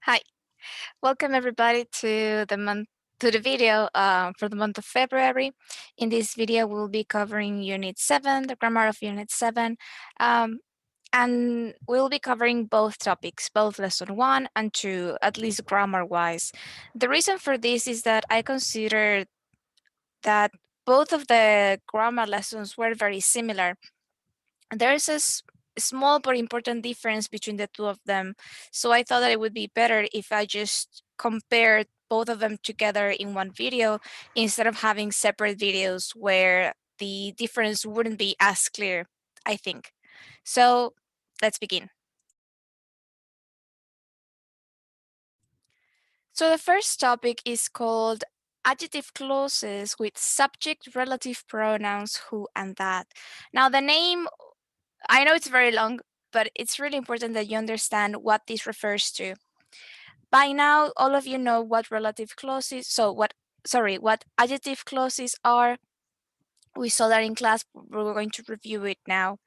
Hi, welcome everybody to the video for the month of February. In this video, we'll be covering Unit 7, the grammar of Unit 7, and we'll be covering both topics, both Lesson 1 and 2, at least grammar-wise. The reason for this is that I consider that both of the grammar lessons were very similar. There is a small but important difference between the two of them. So I thought that it would be better if I just compared both of them together in one video instead of having separate videos where the difference wouldn't be as clear, I think. So let's begin. So the first topic is called Adjective Clauses with Subject Relative Pronouns Who and That. Now the name, I know it's very long, but it's really important that you understand what this refers to. By now, all of you know what relative clauses, what adjective clauses are. We saw that in class, we're going to review it now.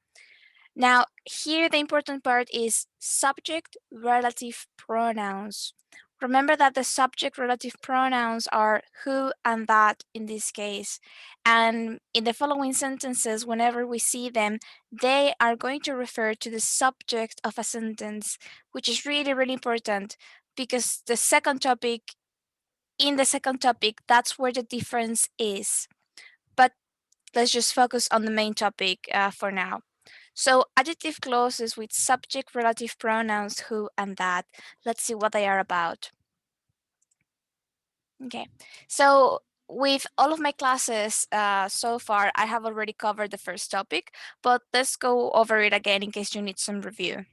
Now, here the important part is subject relative pronouns. Remember that the subject relative pronouns are who and that in this case. And in the following sentences, whenever we see them, they are going to refer to the subject of a sentence, which is really, really important because in the second topic, that's where the difference is. But let's just focus on the main topic for now. So adjective clauses with subject relative pronouns who and that. Let's see what they are about. Okay, so with all of my classes so far, I have already covered the first topic, but let's go over it again in case you need some review.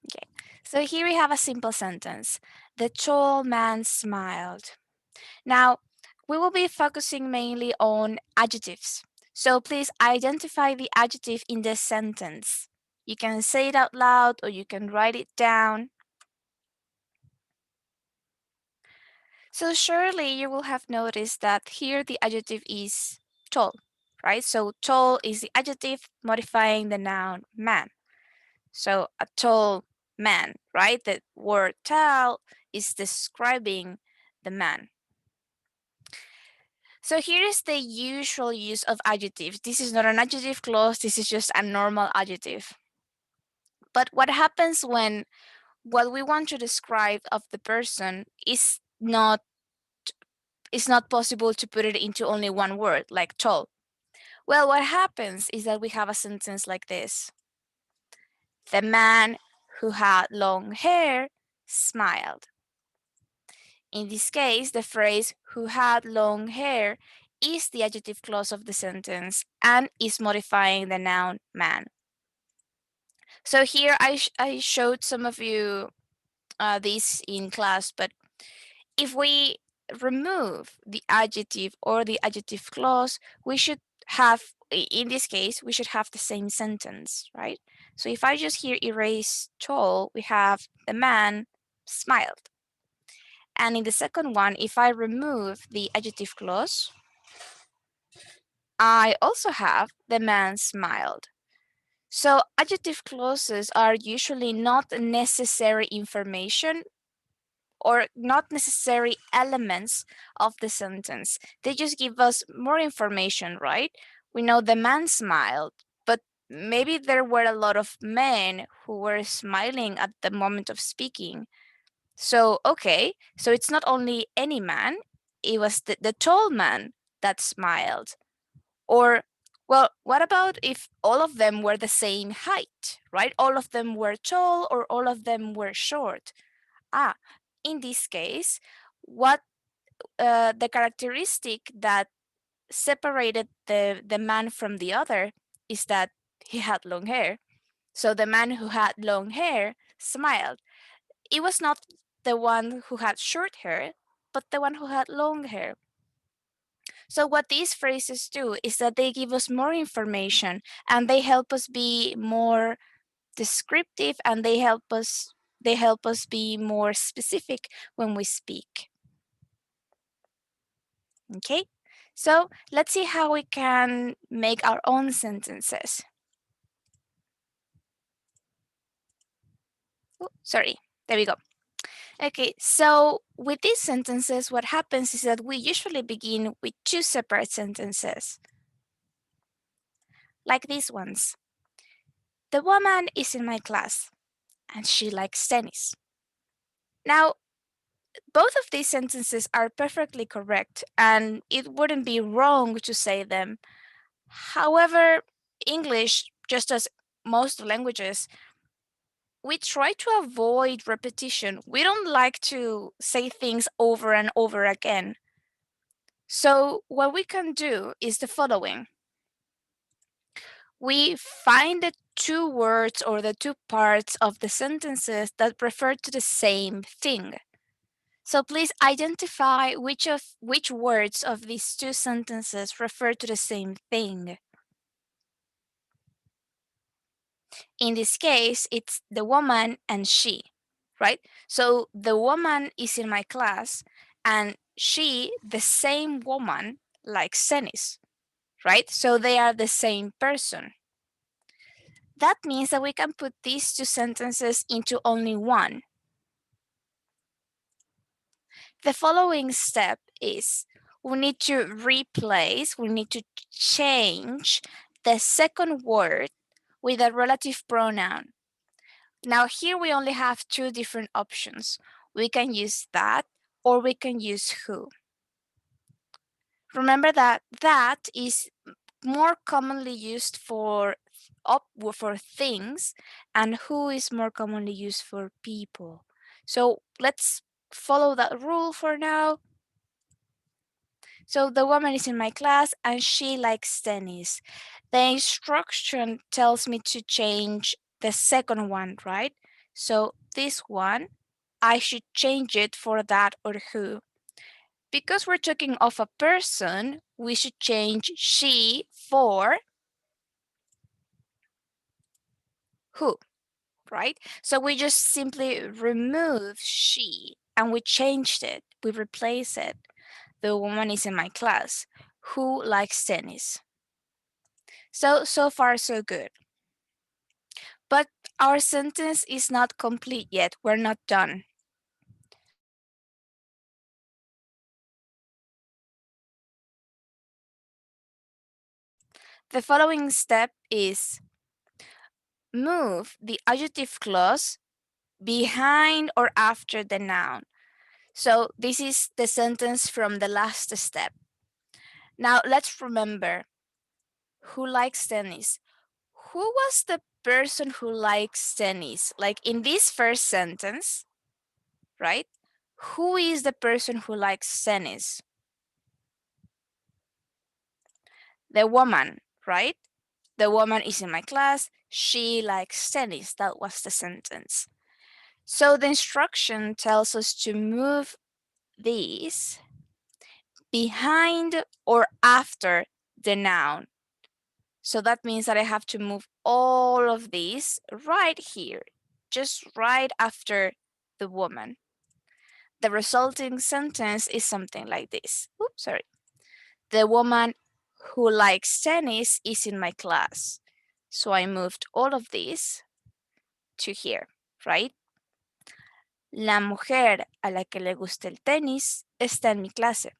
Okay, so here we have a simple sentence. The tall man smiled. Now, we will be focusing mainly on adjectives. So please identify the adjective in this sentence. You can say it out loud or you can write it down. So surely you will have noticed that here the adjective is tall, right? So tall is the adjective modifying the noun man. So a tall man, right? The word tall is describing the man. So here is the usual use of adjectives. This is not an adjective clause, this is just a normal adjective. But what happens when what we want to describe of the person is not possible to put it into only one word, like tall? Well, what happens is that we have a sentence like this. The man who had long hair smiled. In this case, the phrase who had long hair is the adjective clause of the sentence and is modifying the noun man. So here I showed some of you this in class, but if we remove the adjective or the adjective clause, we should have, in this case, we should have the same sentence, right? So if I just here erase tall, we have the man smiled. And in the second one, if I remove the adjective clause, I also have the man smiled. So adjective clauses are usually not necessary information or not necessary elements of the sentence. They just give us more information, right? We know the man smiled, but maybe there were a lot of men who were smiling at the moment of speaking. So, okay, so it's not only any man, it was the tall man that smiled. Or, well, what about if all of them were the same height, right? All of them were tall or all of them were short? In this case, what the characteristic that separated the man from the other is that he had long hair. So the man who had long hair smiled. It was not the one who had short hair, but the one who had long hair. So what these phrases do is that they give us more information and they help us be more descriptive and they help us be more specific when we speak. Okay, so let's see how we can make our own sentences. Oh, sorry, there we go. Okay, so with these sentences, what happens is that we usually begin with two separate sentences, like these ones. The woman is in my class, and she likes tennis. Now, both of these sentences are perfectly correct, and it wouldn't be wrong to say them. However, English, just as most languages, we try to avoid repetition. We don't like to say things over and over again. So, what we can do is the following. We find the two words or the two parts of the sentences that refer to the same thing. So please identify which words of these two sentences refer to the same thing. In this case, it's the woman and she, right? So the woman is in my class and she, the same woman, likes tennis, right? So they are the same person. That means that we can put these two sentences into only one. The following step is we need to change the second word with a relative pronoun. Now here we only have two different options. We can use that or we can use who. Remember that that is more commonly used for things and who is more commonly used for people. So let's follow that rule for now. So the woman is in my class and she likes tennis. The instruction tells me to change the second one, right? So this one, I should change it for that or who. Because we're talking of a person, we should change she for who, right? So we just simply remove she and we changed it. We replace it. The woman is in my class. Who likes tennis? So far, so good. But our sentence is not complete yet. We're not done. The following step is move the adjective clause behind or after the noun. So this is the sentence from the last step. Now let's remember who likes tennis. Who was the person who likes tennis? Like in this first sentence, right? Who is the person who likes tennis? The woman, right? The woman is in my class. She likes tennis. That was the sentence. So the instruction tells us to move these behind or after the noun. So that means that I have to move all of these right here, just right after the woman. The resulting sentence is something like this. Oops, sorry. The woman who likes tennis is in my class. So I moved all of these to here, right? La mujer a la que le gusta el tenis está en mi clase.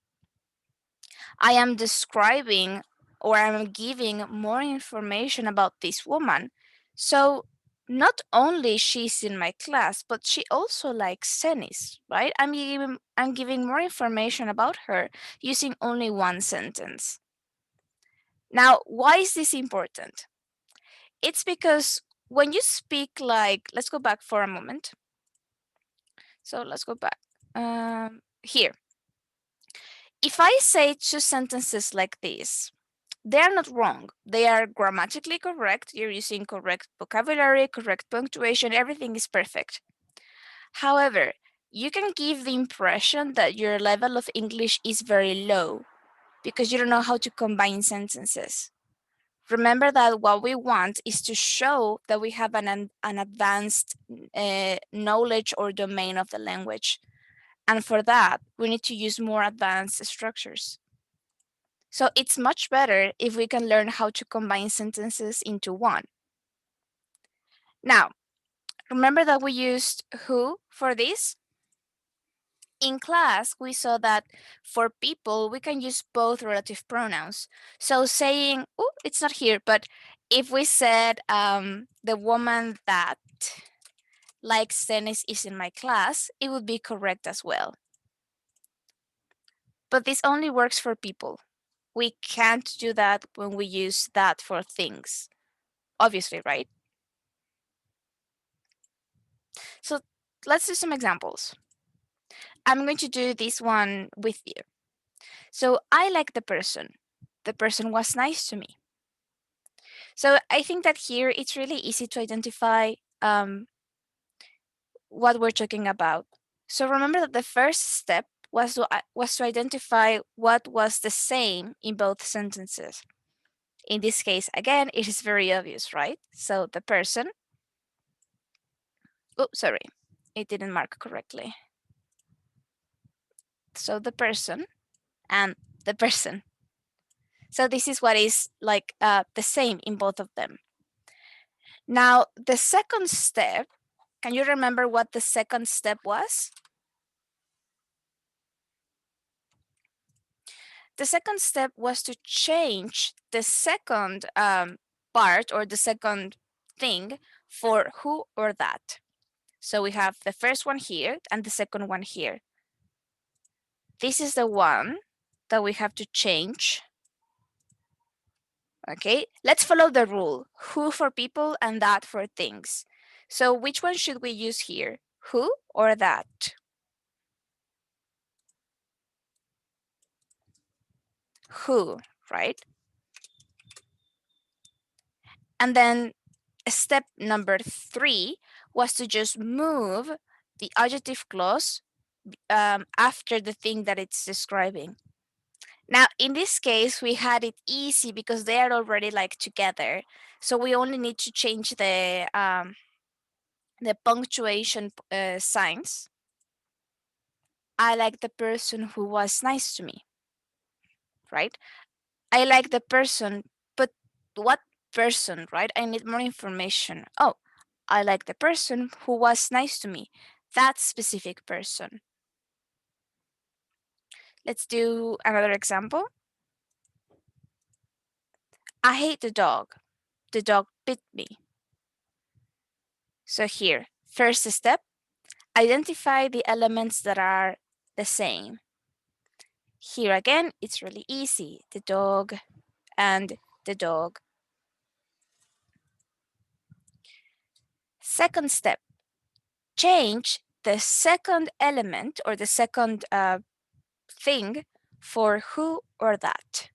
I am describing or I'm giving more information about this woman. So not only she's in my class, but she also likes tennis, right? I'm giving more information about her using only one sentence. Now, why is this important? It's because when you speak like, let's go back for a moment. So let's go back. Here. If I say two sentences like this, they are not wrong. They are grammatically correct. You're using correct vocabulary, correct punctuation, everything is perfect. However, you can give the impression that your level of English is very low because you don't know how to combine sentences. Remember that what we want is to show that we have an advanced knowledge or domain of the language. And for that, we need to use more advanced structures. So it's much better if we can learn how to combine sentences into one. Now, remember that we used who for this? In class, we saw that for people, we can use both relative pronouns. So saying, oh, it's not here, but if we said the woman that likes tennis is in my class, it would be correct as well. But this only works for people. We can't do that when we use that for things, obviously, right? So let's do some examples. I'm going to do this one with you. So I like the person. The person was nice to me. So I think that here it's really easy to identify what we're talking about. So remember that the first step was to identify what was the same in both sentences. In this case, again, it is very obvious, right? So the person, oh, sorry, it didn't mark correctly. So the person and the person. So this is what is like the same in both of them. Now, the second step, can you remember what the second step was? The second step was to change the second part or the second thing for who or that. So we have the first one here and the second one here. This is the one that we have to change. Okay, let's follow the rule. Who for people and that for things. So which one should we use here? Who or that? Who, right? And then step number 3 was to just move the adjective clause after the thing that it's describing. Now, in this case, we had it easy because they are already like together. So we only need to change the punctuation signs. I like the person who was nice to me, right? I like the person, but what person, right? I need more information. Oh, I like the person who was nice to me. That specific person. Let's do another example. I hate the dog. The dog bit me. So here, first step, identify the elements that are the same. Here again, it's really easy. The dog and the dog. Second step, change the second element or the second thing for who or that.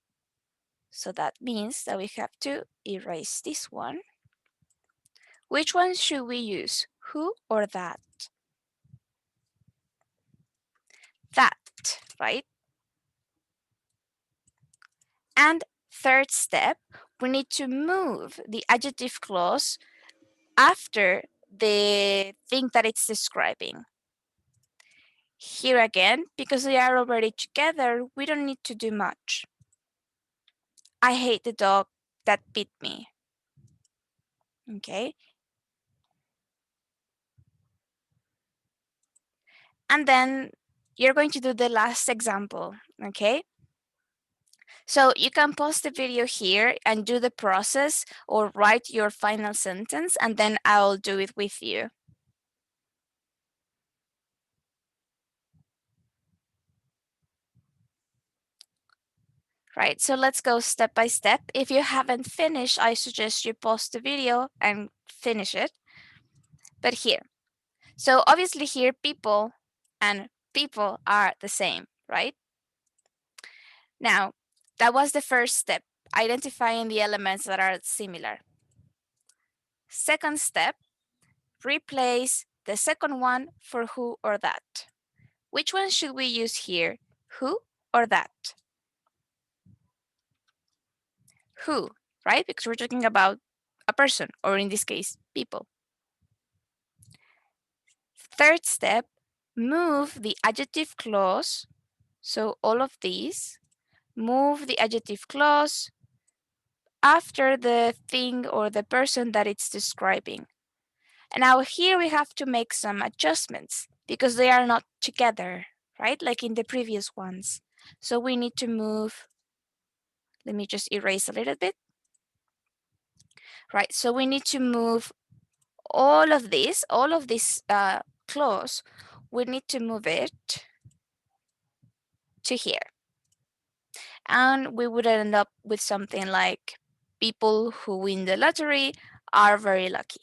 So that means that we have to erase this one. Which one should we use? Who or that? That, right? And third step, we need to move the adjective clause after the thing that it's describing. Here again, because they are already together, we don't need to do much. I hate the dog that bit me. Okay. And then you're going to do the last example. Okay. So you can pause the video here and do the process or write your final sentence, and then I'll do it with you. Right, so let's go step by step. If you haven't finished, I suggest you pause the video and finish it. But here, so obviously here people and people are the same, right? Now, that was the first step, identifying the elements that are similar. Second step, replace the second one for who or that. Which one should we use here? Who or that? Who, right? Because we're talking about a person, or in this case, people. Third step, move the adjective clause. So all of these, move the adjective clause after the thing or the person that it's describing. And now here we have to make some adjustments because they are not together. right? Like in the previous ones. So we need to move, let me just erase a little bit. Right, so we need to move all of this clause, we need to move it to here. And we would end up with something like, people who win the lottery are very lucky,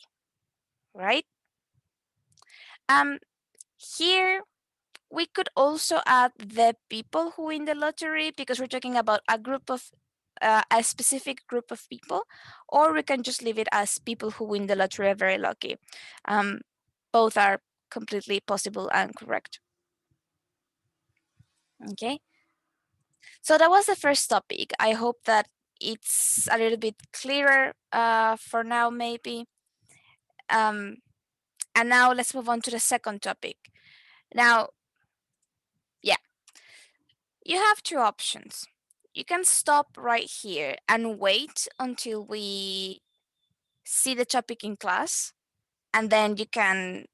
right? Here we could also add the people who win the lottery because we're talking about a specific group of people, or we can just leave it as people who win the lottery are very lucky. Both are completely possible and correct. Okay, so that was the first topic. I hope that it's a little bit clearer for now, maybe. And now let's move on to the second topic. Now, yeah, you have two options. You can stop right here and wait until we see the topic in class, and then you can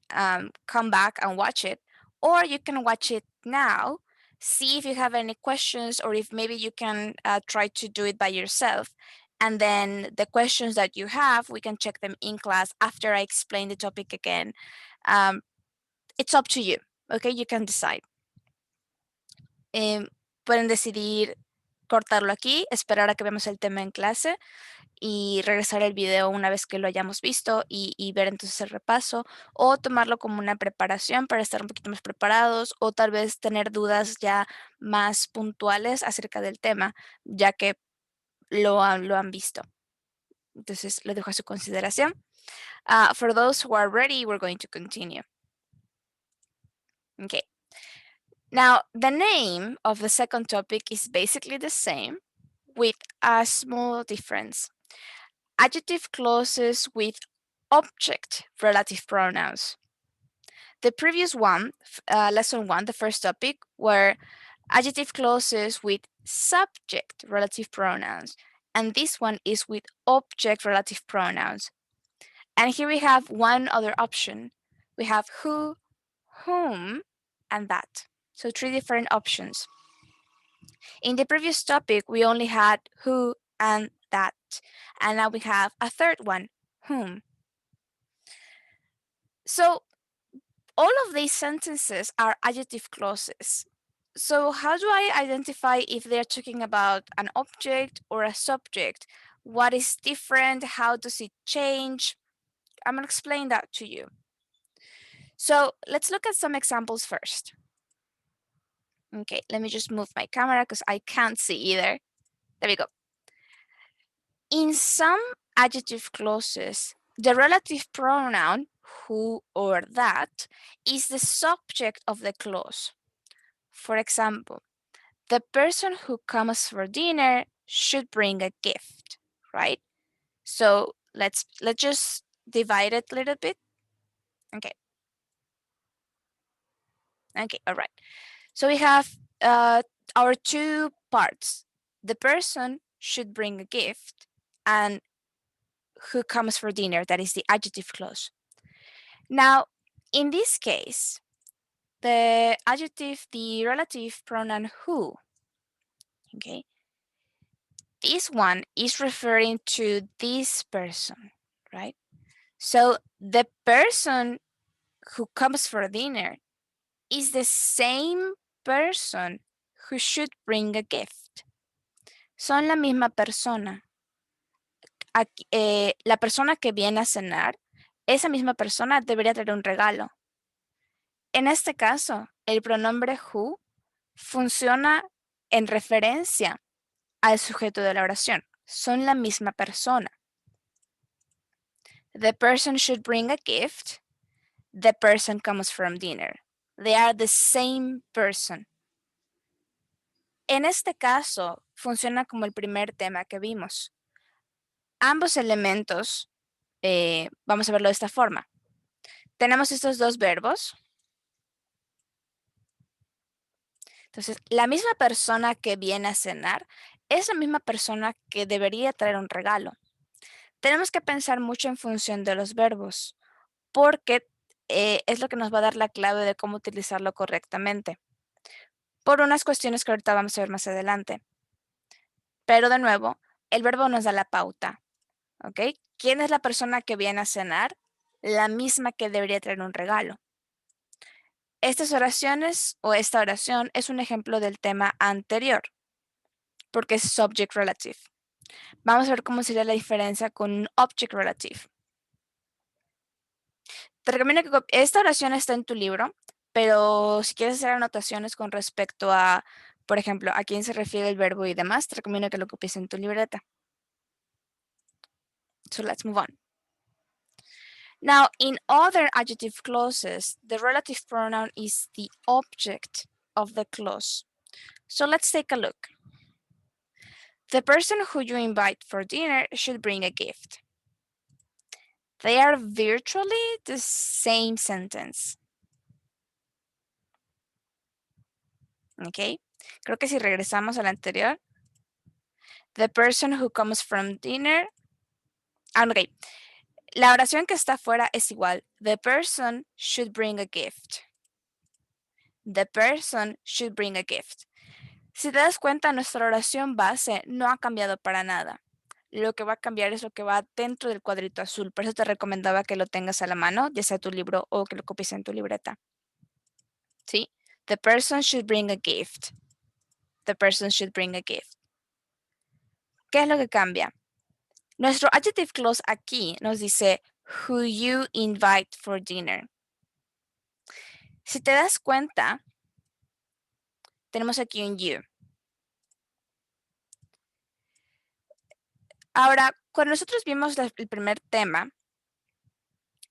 come back and watch it, or you can watch it now, see if you have any questions, or if maybe you can try to do it by yourself, and then the questions that you have, we can check them in class after I explain the topic again. It's up to you, okay? You can decide. Pueden decidir cortarlo aquí, esperar a que veamos el tema en clase y regresar el video una vez que lo hayamos visto y ver entonces el repaso, o tomarlo como una preparación para estar un poquito más preparados, o tal vez tener dudas ya más puntuales acerca del tema, ya que lo han visto. Entonces lo dejo a su consideración. For those who are ready, we're going to continue. Okay. Now, the name of the second topic is basically the same with a small difference. Adjective clauses with object relative pronouns. The previous one, lesson 1, the first topic, were adjective clauses with subject relative pronouns. And this one is with object relative pronouns. And here we have one other option. We have who, whom, and that. So 3 different options. In the previous topic, we only had who and that. And now we have a third one, whom. So all of these sentences are adjective clauses. So how do I identify if they're talking about an object or a subject? What is different? How does it change? I'm going to explain that to you. So let's look at some examples first. Okay, let me just move my camera because I can't see either. There we go. In some adjective clauses, the relative pronoun who or that is the subject of the clause. For example, the person who comes for dinner should bring a gift, right? So let's just divide it a little bit. Okay. Okay, all right. So we have our two parts. The person should bring a gift, and who comes for dinner, that is the adjective clause. Now, in this case, the relative pronoun who, okay, this one is referring to this person, right? So the person who comes for dinner is the same person who should bring a gift. Son la misma persona. La persona que viene a cenar, esa misma persona debería traer un regalo. En este caso, el pronombre who funciona en referencia al sujeto de la oración. Son la misma persona. The person should bring a gift. The person comes from dinner. They are the same person. En este caso, funciona como el primer tema que vimos. Ambos elementos, vamos a verlo de esta forma. Tenemos estos dos verbos. Entonces, la misma persona que viene a cenar es la misma persona que debería traer un regalo. Tenemos que pensar mucho en función de los verbos, porque es lo que nos va a dar la clave de cómo utilizarlo correctamente. por unas cuestiones que ahorita vamos a ver más adelante. Pero de nuevo, el verbo nos da la pauta, ¿ok? ¿Quién es la persona que viene a cenar? La misma que debería traer un regalo. Estas oraciones o esta oración es un ejemplo del tema anterior, porque es Subject Relative. Vamos a ver cómo sería la diferencia con un Object Relative. Te recomiendo que esta oración está en tu libro, pero si quieres hacer anotaciones con respecto a, por ejemplo, a quién se refiere el verbo y demás, te recomiendo que lo copies en tu libreta. So let's move on. Now, in other adjective clauses, the relative pronoun is the object of the clause. So let's take a look. The person who you invite for dinner should bring a gift. They are virtually the same sentence. ¿Ok? Creo que si regresamos al anterior, the person who comes from dinner. Ok. La oración que está afuera es igual. The person should bring a gift. The person should bring a gift. Si te das cuenta, nuestra oración base no ha cambiado para nada. Lo que va a cambiar es lo que va dentro del cuadrito azul. Por eso te recomendaba que lo tengas a la mano, ya sea tu libro o que lo copies en tu libreta. ¿Sí? The person should bring a gift. The person should bring a gift. ¿Qué es lo que cambia? Nuestro adjective clause aquí nos dice who you invite for dinner. Si te das cuenta, tenemos aquí un you. Ahora, cuando nosotros vimos el primer tema,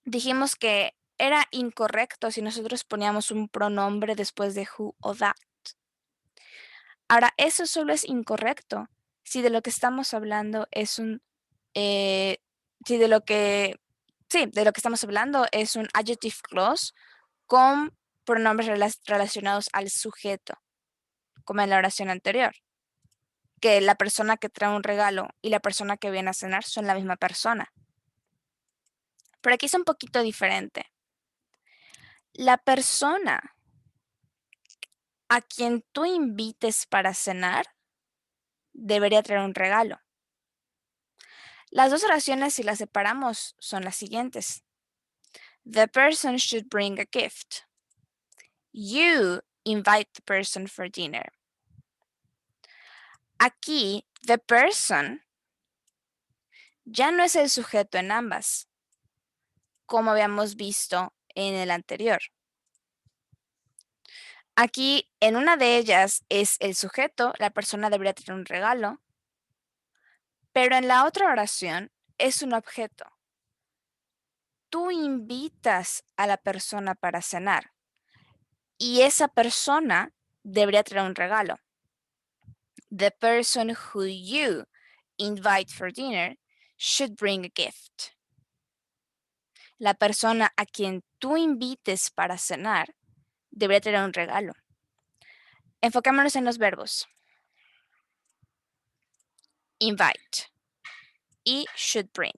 dijimos que era incorrecto si nosotros poníamos un pronombre después de who o that. Ahora, eso solo es incorrecto si de lo que estamos hablando es un, si de lo que, sí, de lo que estamos hablando es un adjective clause con pronombres relacionados al sujeto, como en la oración anterior, que la persona que trae un regalo y la persona que viene a cenar son la misma persona. Pero aquí es un poquito diferente. La persona a quien tú invites para cenar debería traer un regalo. Las dos oraciones, si las separamos, son las siguientes. The person should bring a gift. You invite the person for dinner. Aquí, the person ya no es el sujeto en ambas, como habíamos visto en el anterior. Aquí, en una de ellas es el sujeto, la persona debería tener un regalo, pero en la otra oración es un objeto. Tú invitas a la persona para cenar y esa persona debería traer un regalo. The person who you invite for dinner should bring a gift. La persona a quien tú invites para cenar debería traer un regalo. Enfocémonos en los verbos. Invite y should bring.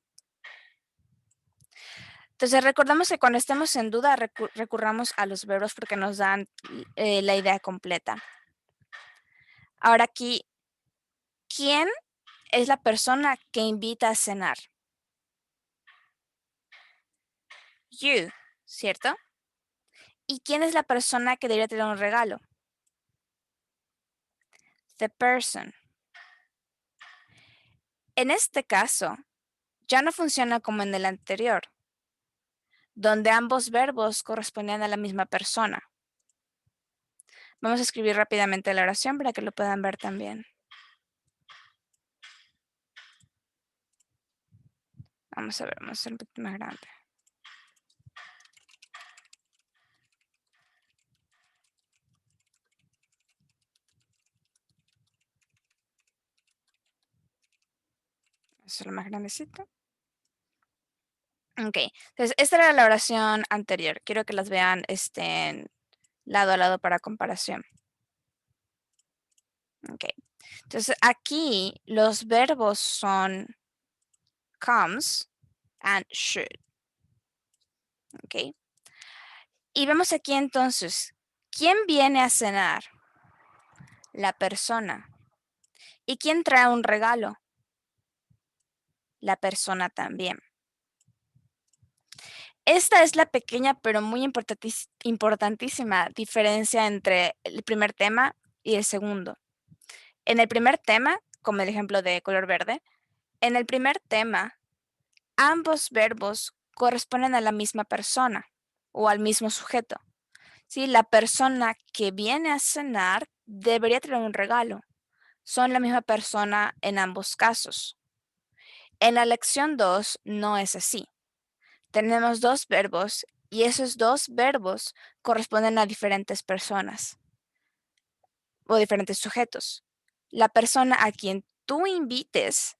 Entonces recordamos que cuando estemos en duda recurramos a los verbos porque nos dan la idea completa. Ahora aquí, ¿quién es la persona que invita a cenar? You, ¿cierto? ¿Y quién es la persona que debería tener un regalo? The person. En este caso, ya no funciona como en el anterior, donde ambos verbos correspondían a la misma persona. Vamos a escribir rápidamente la oración para que lo puedan ver también. Vamos a ver, vamos a hacer un poquito más grande. Hacerlo más grandecito. Ok, entonces esta era la oración anterior. Quiero que las vean lado a lado para comparación. Ok, entonces aquí los verbos son comes and should. Ok, y vemos aquí entonces, ¿quién viene a cenar? La persona. ¿Y quién trae un regalo? La persona también. Esta es la pequeña pero muy importantísima diferencia entre el primer tema y el segundo. En el primer tema, como el ejemplo de color verde, en el primer tema, ambos verbos corresponden a la misma persona o al mismo sujeto. ¿Sí? La persona que viene a cenar debería traer un regalo. Son la misma persona en ambos casos. En la lección 2 no es así. Tenemos dos verbos y esos dos verbos corresponden a diferentes personas o diferentes sujetos. La persona a quien tú invites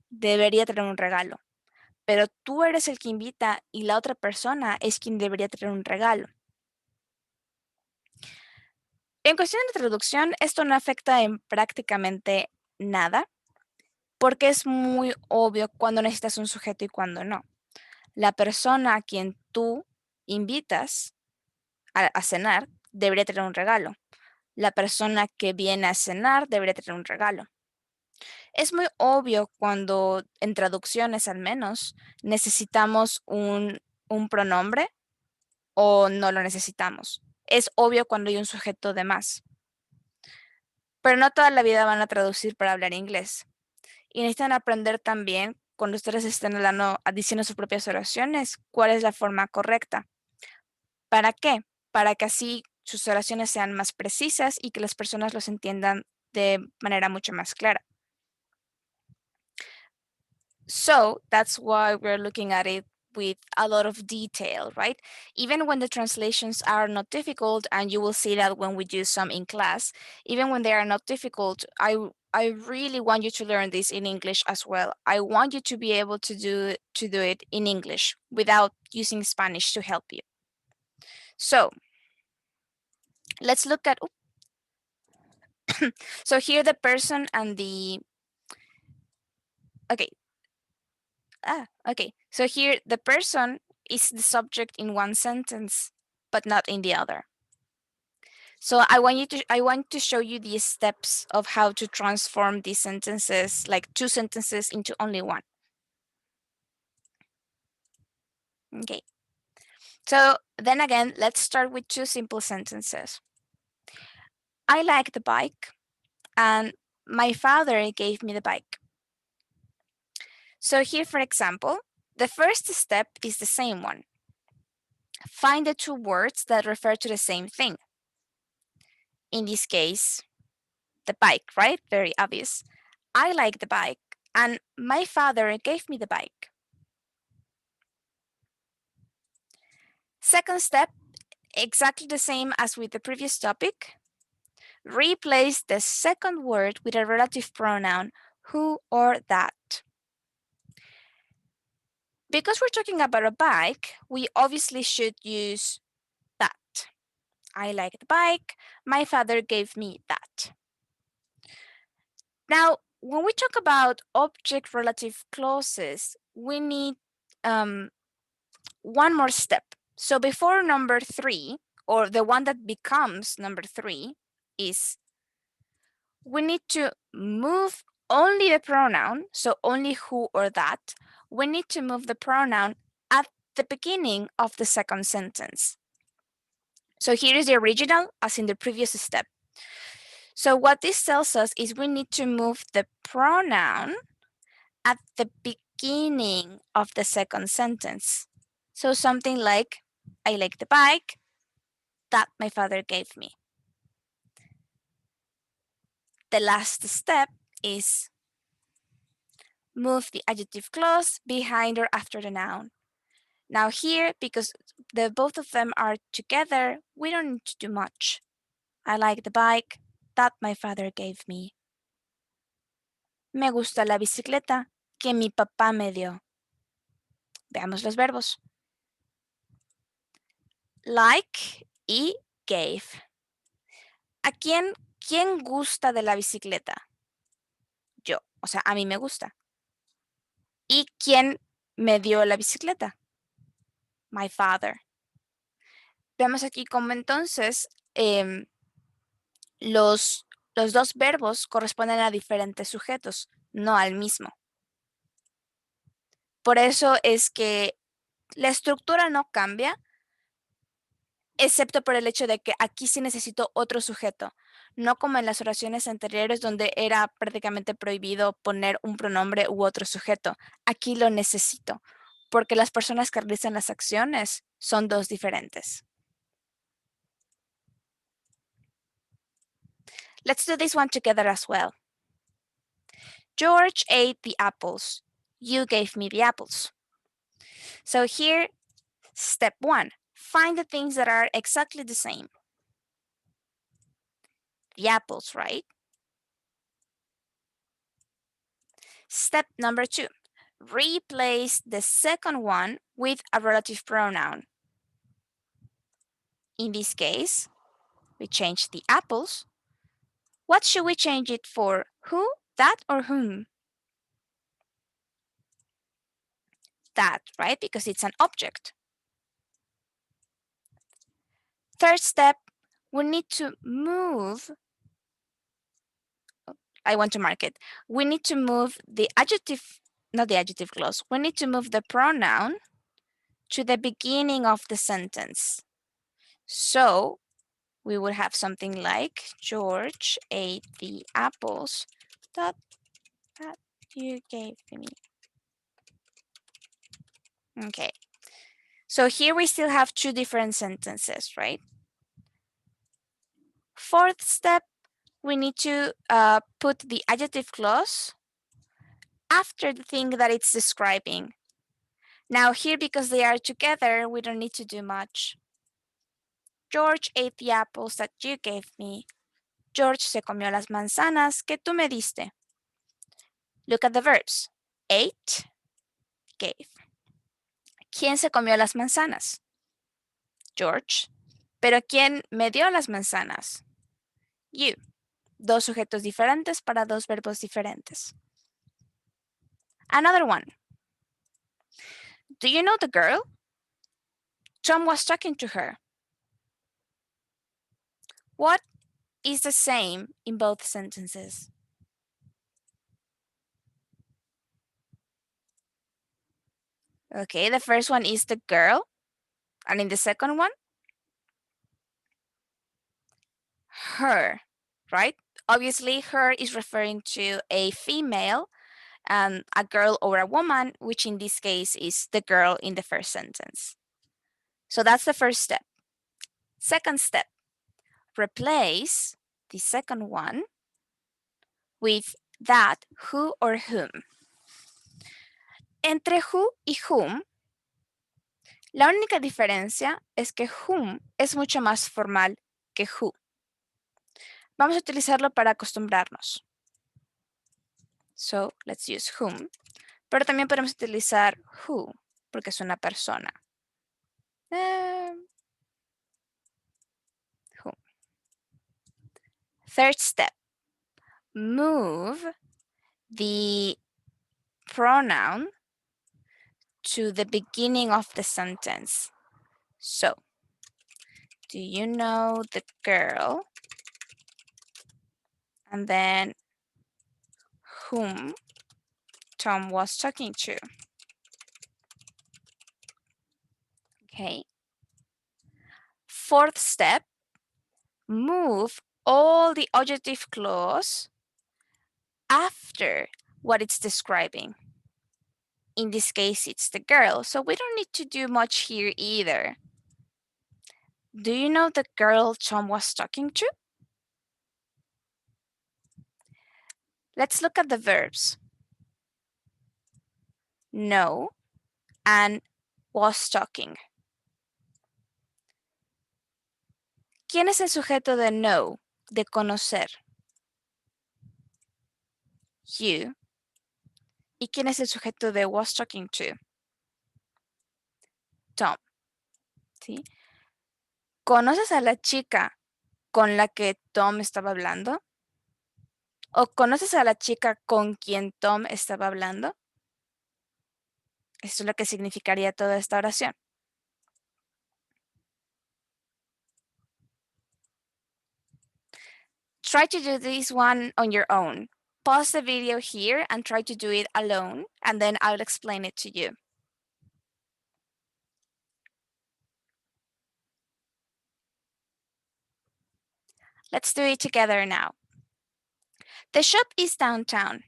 debería traer un regalo, pero tú eres el que invita y la otra persona es quien debería traer un regalo. En cuestión de traducción, esto no afecta en prácticamente nada, porque es muy obvio cuando necesitas un sujeto y cuando no. La persona a quien tú invitas a cenar debería tener un regalo. La persona que viene a cenar debería tener un regalo. Es muy obvio cuando, en traducciones al menos, necesitamos un pronombre o no lo necesitamos. Es obvio cuando hay un sujeto de más. Pero no toda la vida van a traducir para hablar inglés. Y necesitan aprender también, cuando ustedes estén hablando, diciendo sus propias oraciones, cuál es la forma correcta. ¿Para qué? Para que así sus oraciones sean más precisas y que las personas los entiendan de manera mucho más clara. So that's why we're looking at it with a lot of detail, right? Even when the translations are not difficult, and you will see that when we do some in class, even when they are not difficult, I really want you to learn this in English as well. I want you to be able to do it in English without using Spanish to help you. So let's look at so here the person and the okay. Okay. So here the person is the subject in one sentence, but not in the other. So I want to show you the steps of how to transform these sentences, like two sentences, into only one. Okay. So then again, let's start with two simple sentences. I like the bike, and my father gave me the bike. So here, for example, the first step is the same one. Find the two words that refer to the same thing. In this case, the bike, right? Very obvious. I like the bike, and my father gave me the bike. Second step, exactly the same as with the previous topic. Replace the second word with a relative pronoun, who or that. Because we're talking about a bike, we obviously should use that. I like the bike. My father gave me that. Now, when we talk about object relative clauses, we need one more step. So before number 3, or the one that becomes number 3, is we need to move only the pronoun, so only who or that. We need to move the pronoun at the beginning of the second sentence. So here is the original as in the previous step. So what this tells us is we need to move the pronoun at the beginning of the second sentence. So something like, I like the bike that my father gave me. The last step is move the adjective clause behind or after the noun. Now here, because the both of them are together, we don't need to do much. I like the bike that my father gave me. Me gusta la bicicleta que mi papá me dio. Veamos los verbos. Like y gave. ¿A quién gusta de la bicicleta? Yo, o sea, a mí me gusta. ¿Y quién me dio la bicicleta? My father. Veamos aquí cómo entonces los Los dos verbos corresponden a diferentes sujetos, no al mismo. Por eso es que la estructura no cambia, excepto por el hecho de que aquí sí necesito otro sujeto, no como en las oraciones anteriores donde era prácticamente prohibido poner un pronombre u otro sujeto. Aquí lo necesito, porque las personas que realizan las acciones son dos diferentes. Let's do this one together as well. George ate the apples. You gave me the apples. So here, step 1, find the things that are exactly the same. The apples, right? Step number 2, replace the second one with a relative pronoun. In this case, we change the apples. What should we change it for? Who, that, or whom? That, right? Because it's an object. Third step, we need to move. I want to mark it. We need to move the adjective, not the adjective clause. We need to move the pronoun to the beginning of the sentence. So we would have something like George ate the apples that you gave me. Okay. So here we still have two different sentences, right? Fourth step, we need to put the adjective clause after the thing that it's describing. Now here, because they are together, we don't need to do much. George ate the apples that you gave me. George se comió las manzanas que tú me diste. Look at the verbs. Ate, gave. ¿Quién se comió las manzanas? George. Pero ¿quién me dio las manzanas? You. Dos sujetos diferentes para dos verbos diferentes. Another one. Do you know the girl? Tom was talking to her. What is the same in both sentences? Okay, the first one is the girl. And in the second one, her, right? Obviously, her is referring to a female and a girl or a woman, which in this case is the girl in the first sentence. So that's the first step. Second step, replace the second one with that, who or whom. Entre who y whom, la única diferencia es que whom es mucho más formal que who. Vamos a utilizarlo para acostumbrarnos. So, let's use whom. Pero también podemos utilizar who, porque es una persona. Who. Third step, move the pronoun to the beginning of the sentence. So, do you know the girl? And then whom Tom was talking to. Okay. Fourth step, move all the adjective clause after what it's describing. In this case, it's the girl, so we don't need to do much here either. Do you know the girl Tom was talking to? Let's look at the verbs. Know and was talking. ¿Quién es el sujeto de know, de conocer? You. ¿Y quién es el sujeto de was talking to? Tom. ¿Sí? ¿Conoces a la chica con la que Tom estaba hablando? ¿O conoces a la chica con quien Tom estaba hablando? Eso es lo que significaría toda esta oración. Try to do this one on your own. Pause the video here and try to do it alone, and then I'll explain it to you. Let's do it together now. The shop is downtown.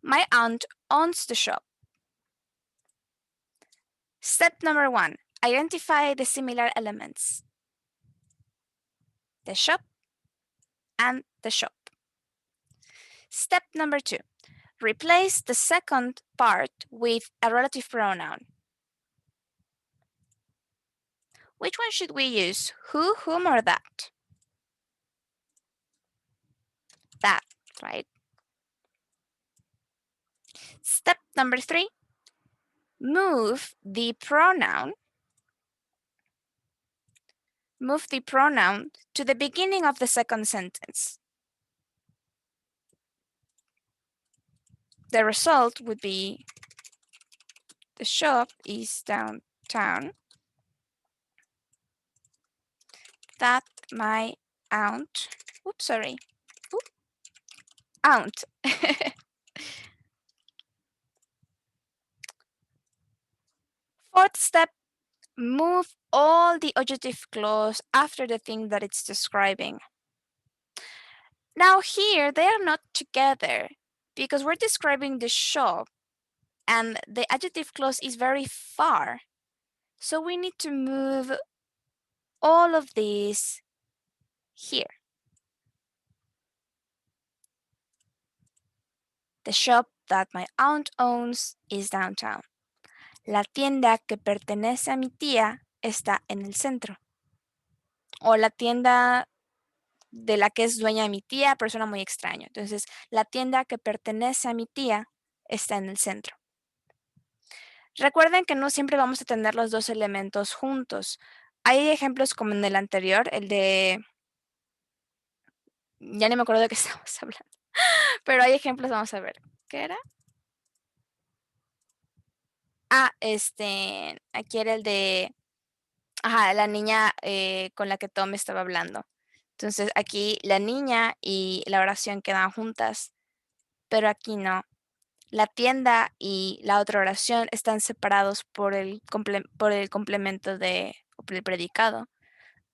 My aunt owns the shop. Step number 1, identify the similar elements. The shop and the shop. Step number 2, replace the second part with a relative pronoun. Which one should we use? Who, whom, or that? That, right? Step number 3, move the pronoun to the beginning of the second sentence. The result would be the shop is downtown. That my aunt, aunt. Fourth step, move all the adjective clause after the thing that it's describing. Now here, they are not together because we're describing the shop and the adjective clause is very far. So we need to move all of these here. The shop that my aunt owns is downtown. La tienda que pertenece a mi tía está en el centro. O la tienda de la que es dueña mi tía, pero suena muy extraño. Entonces, la tienda que pertenece a mi tía está en el centro. Recuerden que no siempre vamos a tener los dos elementos juntos. Hay ejemplos como en el anterior, el de... Ya ni me acuerdo de qué estamos hablando. Pero hay ejemplos, vamos a ver. ¿Qué era? Aquí era el de... Ajá, la niña con la que Tom estaba hablando. Entonces, aquí la niña y la oración quedan juntas, pero aquí no. La tienda y la otra oración están separados por el complemento o por el predicado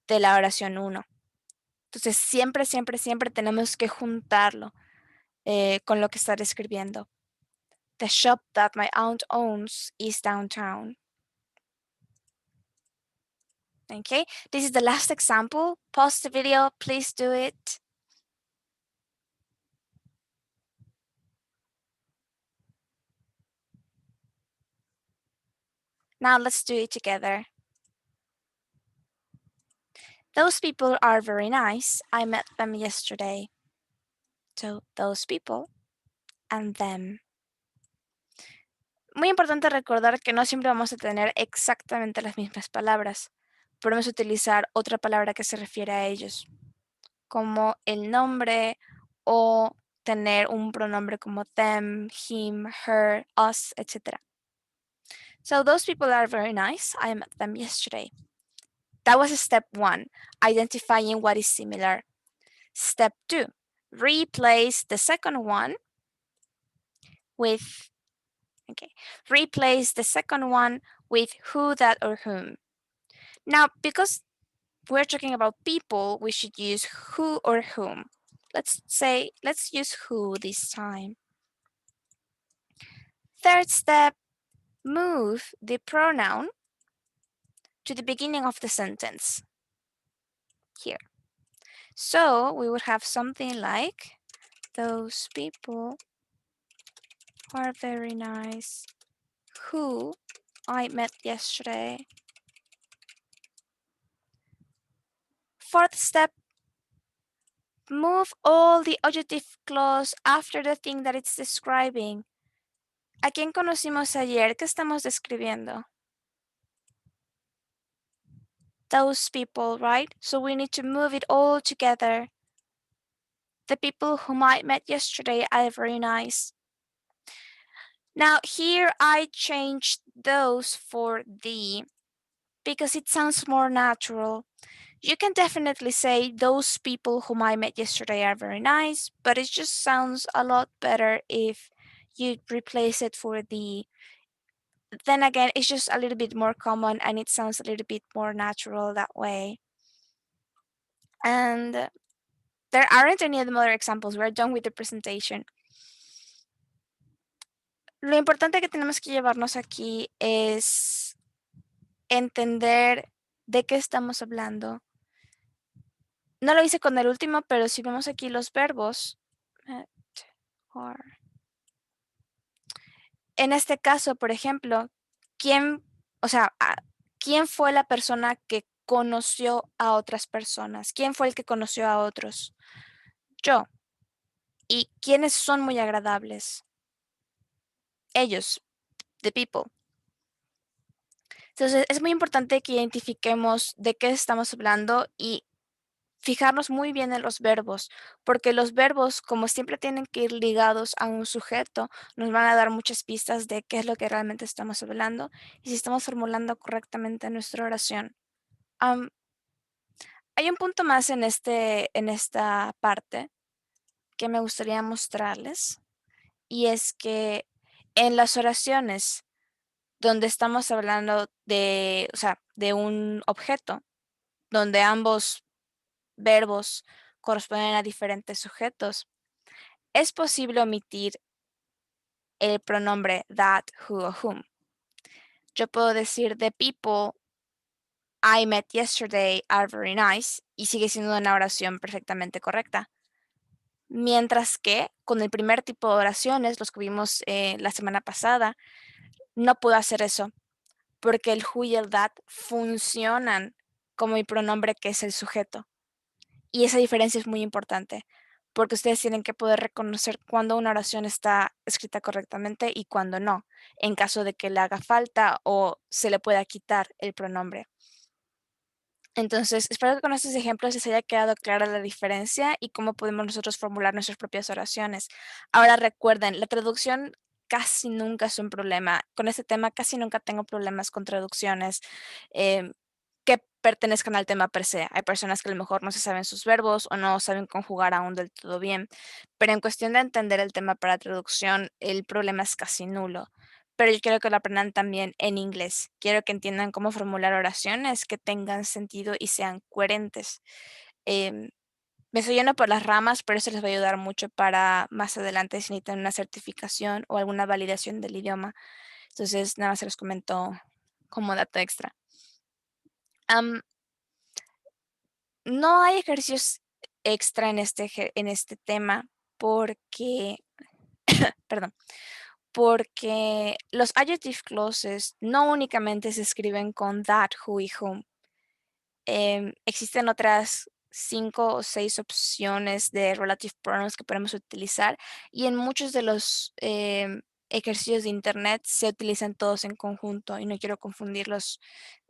de la oración 1. Entonces, siempre, siempre, siempre tenemos que juntarlo con lo que está describiendo. The shop that my aunt owns is downtown. Okay, this is the last example. Pause the video, please do it. Now let's do it together. Those people are very nice. I met them yesterday. So, those people and them. Muy importante recordar que no siempre vamos a tener exactamente las mismas palabras. Podemos utilizar otra palabra que se refiere a ellos, como el nombre o tener un pronombre como them, him, her, us, etc. So those people are very nice. I met them yesterday. That was step 1, identifying what is similar. Step 2, replace the second one with who, that, or whom. Now, because we're talking about people, we should use who or whom. Let's use who this time. Third step, move the pronoun to the beginning of the sentence. Here. So we would have something like, those people are very nice, who I met yesterday. Fourth step, move all the adjective clause after the thing that it's describing. ¿A quién conocimos ayer? ¿Qué estamos describiendo? Those people, right? So we need to move it all together. The people whom I met yesterday are very nice. Now here I changed those for the because it sounds more natural. You can definitely say those people whom I met yesterday are very nice, but it just sounds a lot better if you replace it for the. Then again, it's just a little bit more common and it sounds a little bit more natural that way. And there aren't any other examples. We're done with the presentation. Lo importante que tenemos que llevarnos aquí es entender de qué estamos hablando. No lo hice con el último, pero si vemos aquí los verbos, en este caso, por ejemplo, ¿quién, o sea, quién fue la persona que conoció a otras personas? ¿Quién fue el que conoció a otros? Yo. ¿Y quiénes son muy agradables? Ellos, the people. Entonces, es muy importante que identifiquemos de qué estamos hablando y fijarnos muy bien en los verbos, porque los verbos, como siempre tienen que ir ligados a un sujeto, nos van a dar muchas pistas de qué es lo que realmente estamos hablando y si estamos formulando correctamente nuestra oración. Hay un punto más en esta parte que me gustaría mostrarles y es que en las oraciones donde estamos hablando de, o sea, de un objeto, donde ambos verbos corresponden a diferentes sujetos, es posible omitir el pronombre that, who o whom. Yo puedo decir the people I met yesterday are very nice y sigue siendo una oración perfectamente correcta. Mientras que con el primer tipo de oraciones, los que vimos la semana pasada, no puedo hacer eso porque el who y el that funcionan como mi pronombre que es el sujeto. Y esa diferencia es muy importante porque ustedes tienen que poder reconocer cuando una oración está escrita correctamente y cuando no, en caso de que le haga falta o se le pueda quitar el pronombre. Entonces, espero que con estos ejemplos les haya quedado clara la diferencia y cómo podemos nosotros formular nuestras propias oraciones. Ahora recuerden, la traducción casi nunca es un problema. Con este tema casi nunca tengo problemas con traducciones que pertenezcan al tema per se. Hay personas que a lo mejor no se saben sus verbos o no saben conjugar aún del todo bien, pero en cuestión de entender el tema para traducción, el problema es casi nulo. Pero yo quiero que lo aprendan también en inglés. Quiero que entiendan cómo formular oraciones que tengan sentido y sean coherentes. Em, Me estoy yendo por las ramas, pero eso les va a ayudar mucho para más adelante si necesitan una certificación o alguna validación del idioma. Entonces, nada más se los comento como dato extra. No hay ejercicios extra en este tema porque, perdón, porque los adjective clauses no únicamente se escriben con that, who y whom. Existen otras 5 o 6 opciones de relative pronouns que podemos utilizar y en muchos de los ejercicios de internet se utilizan todos en conjunto y no quiero confundirlos,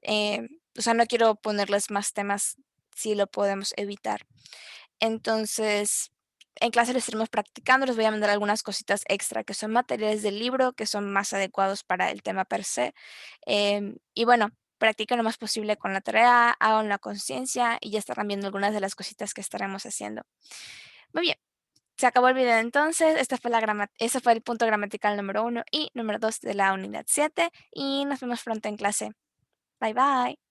o sea, no quiero ponerles más temas si lo podemos evitar. Entonces, en clase lo estaremos practicando, les voy a mandar algunas cositas extra que son materiales del libro, que son más adecuados para el tema per se. Y bueno, practiquen lo más posible con la tarea, hagan la conciencia y ya estarán viendo algunas de las cositas que estaremos haciendo. Muy bien, se acabó el video entonces. Ese fue el punto gramatical número 1 y número 2 de la unidad 7 y nos vemos pronto en clase. Bye bye.